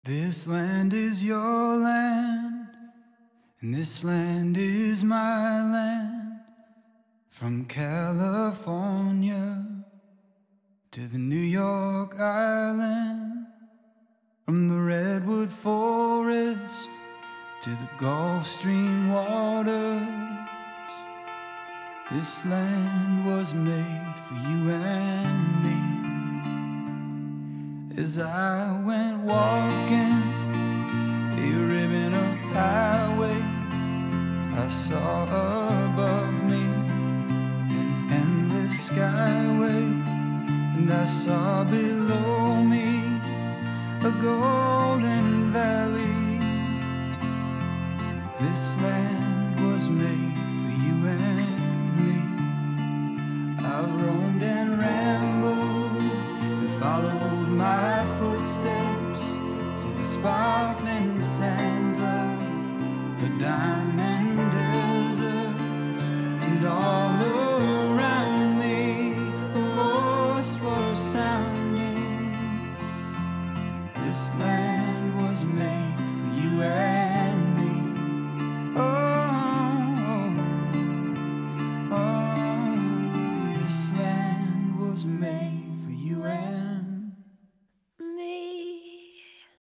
This land is your land, and this land is my land. From California to the New York Island, from the Redwood Forest to the Gulf Stream waters, this land was made for you and me. As I went walking a ribbon of highway, I saw above me an endless skyway, and I saw below me a golden valley. This land was made for you and me. I've roamed and rambled and followed my footsteps to the sparkling sands of the diamond deserts, and all around me a voice was sounding. This land was made